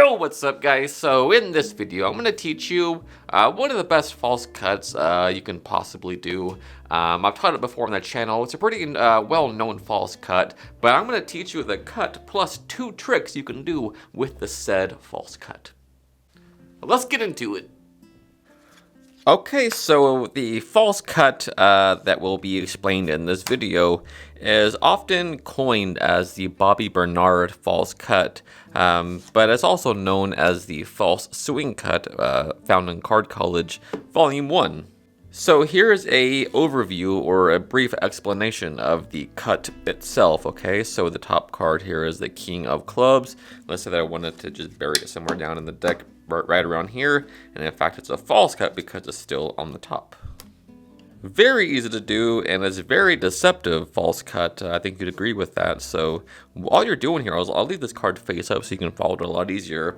Yo, what's up guys? So in this video, I'm going to teach you one of the best false cuts you can possibly do. I've taught it before on the channel. It's a pretty well-known false cut, but I'm going to teach you the cut plus 2 tricks you can do with the said false cut. Let's get into it. Okay, so the false cut that will be explained in this video is often coined as the Bobby Bernard false cut, but it's also known as the false swing cut found in Card College Volume 1. So here's a overview or a brief explanation of the cut itself, okay? So the top card here is the King of Clubs. Let's say that I wanted to just bury it somewhere down in the deck right around here, and in fact it's a false cut because it's still on the top. Very easy to do, and it's a very deceptive false cut. I think you'd agree with that. So all you're doing here, I'll leave this card face up so you can follow it a lot easier.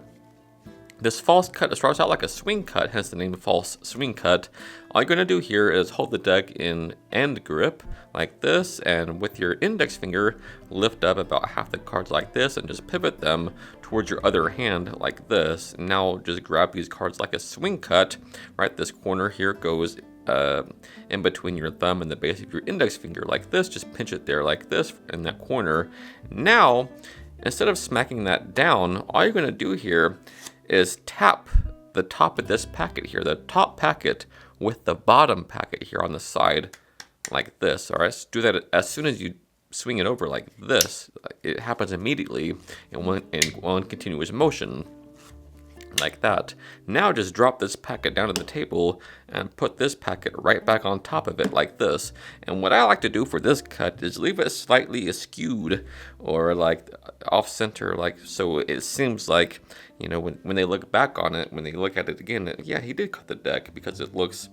This false cut starts out like a swing cut, hence the name false swing cut. All you're going to do here is hold the deck in end grip like this, and with your index finger lift up about half the cards like this and just pivot them towards your other hand like this. Now just grab these cards like a swing cut. Right, this corner here goes in between your thumb and the base of your index finger like this. Just pinch it there like this in that corner. Now instead of smacking that down, all you're going to do here is tap the top of this packet here, the top packet with the bottom packet here on the side like this. All right, do that as soon as you swing it over like this. It happens immediately in one continuous motion like that. Now just drop this packet down to the table and put this packet right back on top of it like this. And what I like to do for this cut is leave it slightly askewed or like off center, like so it seems like, you know, when they look back on it, when they look at it again, yeah, he did cut the deck, because it looks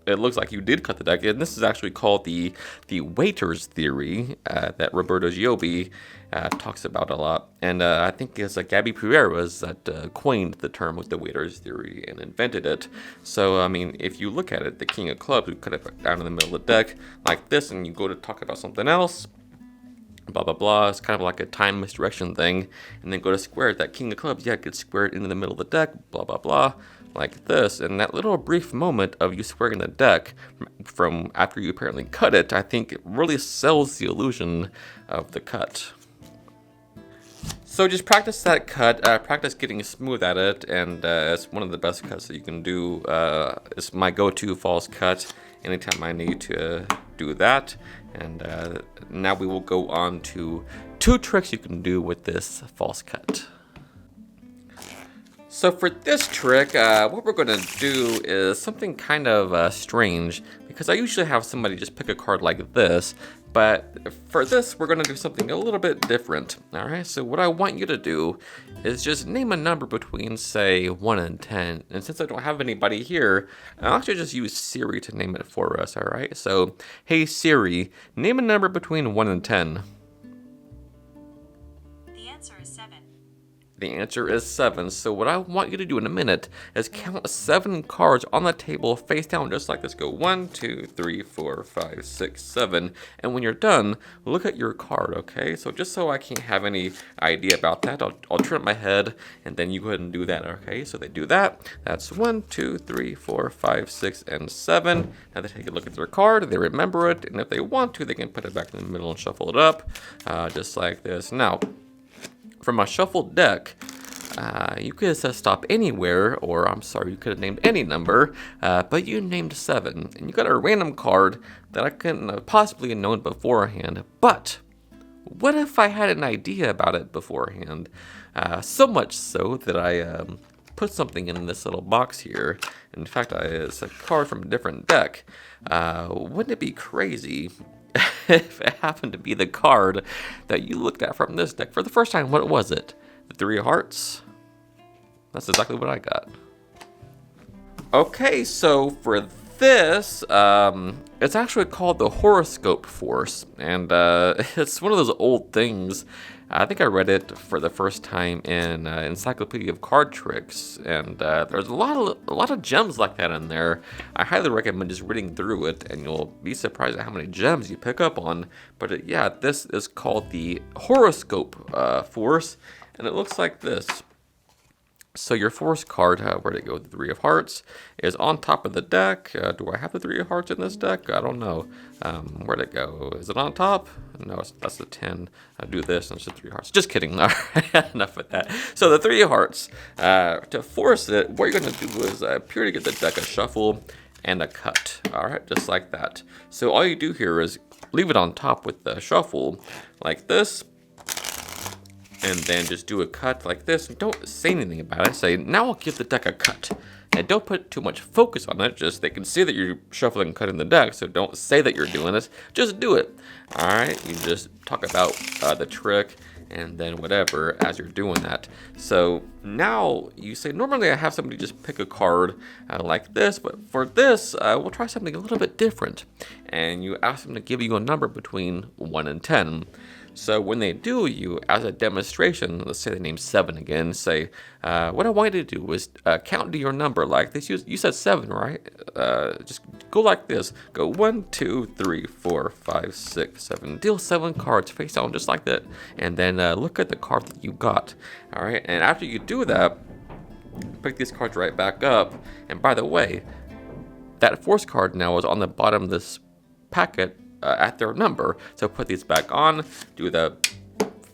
like you did cut the deck. And this is actually called the waiter's theory that Roberto Giobbi talks about a lot. And I think it's Gabby Pereiras that coined the term with the waiter's theory and invented it. So, I mean, if you look at it, the King of Clubs, we cut it down in the middle of the deck like this, and you go to talk about something else, blah, blah, blah. It's kind of like a time misdirection thing. And then go to square it. That King of Clubs, yeah, gets squared into the middle of the deck, blah, blah, blah, like this. And that little brief moment of you squaring the deck from after you apparently cut it, I think it really sells the illusion of the cut. So just practice that cut, practice getting smooth at it, and it's one of the best cuts that you can do. It's my go-to false cut anytime I need to do that. And now we will go on to 2 tricks you can do with this false cut. So for this trick, what we're going to do is something kind of strange, because I usually have somebody just pick a card like this, but for this we're going to do something a little bit different. Alright, so what I want you to do is just name a number between, say, 1 and 10, and since I don't have anybody here, I'll actually just use Siri to name it for us. Alright, so hey Siri, name a number between 1 and 10. The answer is 7. The answer is 7. So what I want you to do in a minute is count 7 cards on the table face down just like this. Go 1, 2, 3, 4, 5, 6, 7. And when you're done, look at your card, okay? So just so I can't have any idea about that, I'll turn up my head and then you go ahead and do that, okay? So they do that. That's 1, 2, 3, 4, 5, 6, and 7. Now they take a look at their card, they remember it, and if they want to, they can put it back in the middle and shuffle it up, just like this. Now, from a shuffled deck, you could have said stop anywhere, or I'm sorry, you could have named any number, but you named 7, and you got a random card that I couldn't have possibly known beforehand. But what if I had an idea about it beforehand? So much so that I put something in this little box here. In fact, it's a card from a different deck. Wouldn't it be crazy if it happened to be the card that you looked at from this deck for the first time? What was it? The 3 of Hearts? That's exactly what I got. Okay, so for this, it's actually called the Horoscope Force, and it's one of those old things. I think I read it for the first time in Encyclopedia of Card Tricks, and there's a lot of gems like that in there. I highly recommend just reading through it, and you'll be surprised at how many gems you pick up on. But yeah, this is called the Horoscope Force, and it looks like this. So your force card, where'd it go? The Three of Hearts is on top of the deck. Do I have the Three of Hearts in this deck? I don't know. Where'd it go? Is it on top? No, that's the 10. I do this and it's the Three of Hearts. Just kidding. All right, enough with that. So the Three of Hearts, to force it, what you're going to do is purely get the deck a shuffle and a cut. All right, just like that. So all you do here is leave it on top with the shuffle like this. And then just do a cut like this. And don't say anything about it. Say, now I'll give the deck a cut. And don't put too much focus on it. Just they can see that you're shuffling and cutting the deck. So don't say that you're doing this. Just do it. All right. You just talk about the trick and then whatever as you're doing that. So now you say, normally I have somebody just pick a card like this. But for this, we'll try something a little bit different. And you ask them to give you a number between 1 and 10. So when they do, you, as a demonstration, let's say the name 7 again, say, what I want you to do is count to your number like this. You said 7, right? Just go like this. Go 1, 2, 3, 4, 5, 6, 7. Deal 7 cards face down just like that. And then look at the card that you got. All right. And after you do that, pick these cards right back up. And by the way, that force card now is on the bottom of this packet at their number. So put these back on, do the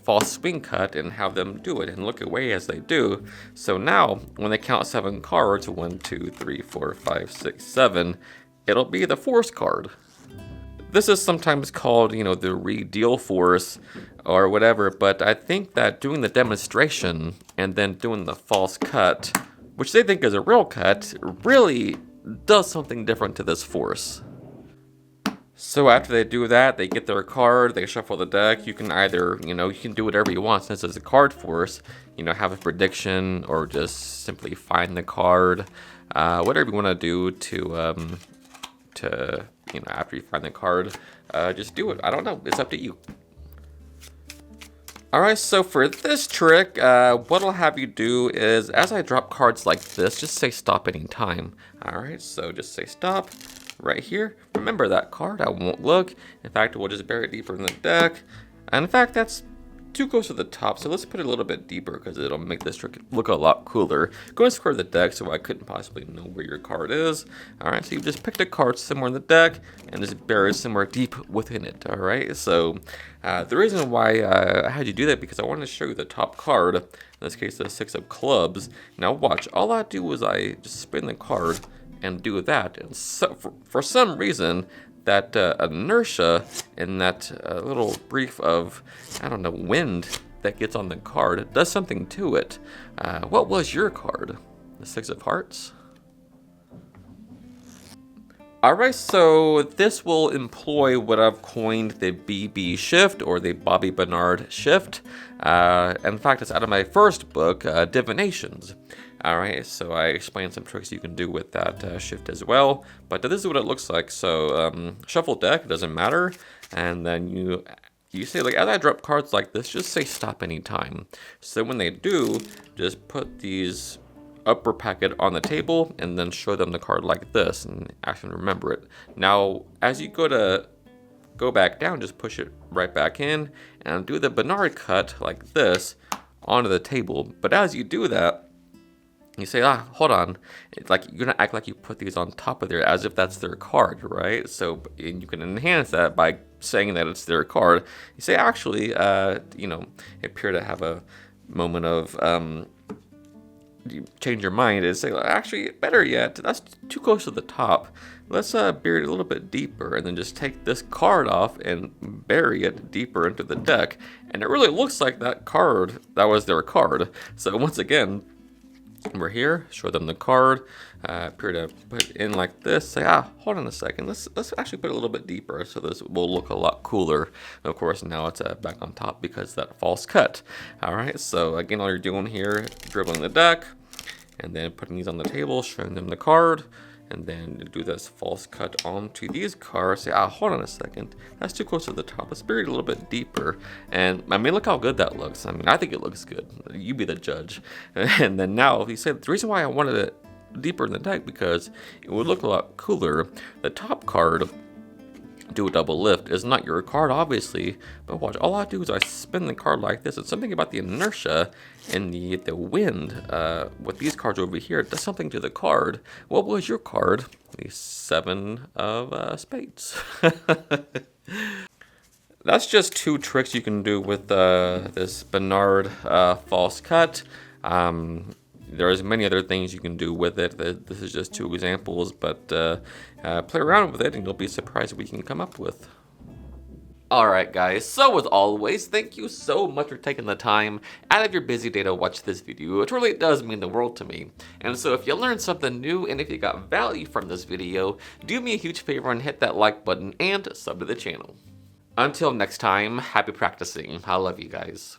false swing cut, and have them do it and look away as they do. So now when they count 7 cards, 1, 2, 3, 4, 5, 6, 7, it'll be the force card. This is sometimes called, the re-deal force or whatever, but I think that doing the demonstration and then doing the false cut, which they think is a real cut, really does something different to this force. So after they do that, they get their card, they shuffle the deck. You can either, you can do whatever you want since it's a card force, have a prediction or just simply find the card, whatever you want to do to after you find the card, just do it. I don't know. It's up to you. All right, so for this trick, what I'll have you do is as I drop cards like this, just say stop anytime. All right, so just say stop. Right here, remember that card, I won't look. In fact, we'll just bury it deeper in the deck. And in fact, that's too close to the top, so let's put it a little bit deeper because it'll make this trick look a lot cooler. Go and square the deck so I couldn't possibly know where your card is. All right, so you just picked a card somewhere in the deck and just bury it somewhere deep within it. All right, so the reason why I had you do that because I wanted to show you the top card, in this case the 6 of clubs. Now watch, all I do is I just spin the card and do that. And so for some reason, that inertia and that little brief of, wind that gets on the card does something to it. What was your card? The 6 of Hearts? Alright, so this will employ what I've coined the BB shift or the Bobby Bernard shift. In fact, it's out of my first book, Divinations. Alright, so I explained some tricks you can do with that shift as well. But this is what it looks like. So shuffle deck, it doesn't matter. And then you say, as I drop cards like this, just say stop anytime. So when they do, just put these upper packet on the table and then show them the card like this and actually remember it. Now, as you go back down, just push it right back in and do the Bernard cut like this onto the table. But as you do that, you say, hold on. It's like you're gonna act like you put these on top of there as if that's their card, right? So and you can enhance that by saying that it's their card. You say, actually, it appear to have a moment of you change your mind and say, actually, better yet, that's too close to the top. Let's bury it a little bit deeper and then just take this card off and bury it deeper into the deck. And it really looks like that card, that was their card. So once again, we're here, show them the card, appear to put it in like this, say, hold on a second, let's actually put it a little bit deeper so this will look a lot cooler. And of course, now it's back on top because of that false cut. All right, so again, all you're doing here, dribbling the deck, and then putting these on the table, showing them the card, and then do this false cut onto these cards. Say, hold on a second, that's too close to the top. Let's bury it a little bit deeper. And look how good that looks. I think it looks good. You be the judge. And then now, you say the reason why I wanted it deeper in the deck because it would look a lot cooler. The top card, do a double lift, is not your card, obviously. But watch, all I do is I spin the card like this. It's something about the inertia And the wind, with these cards over here, does something to the card. What was your card? The 7 of spades. That's just 2 tricks you can do with this Bernard false cut. There's many other things you can do with it. This is just 2 examples, but play around with it and you'll be surprised what you can come up with. Alright guys, so as always, thank you so much for taking the time out of your busy day to watch this video. It really does mean the world to me. And so if you learned something new and if you got value from this video, do me a huge favor and hit that like button and sub to the channel. Until next time, happy practicing. I love you guys.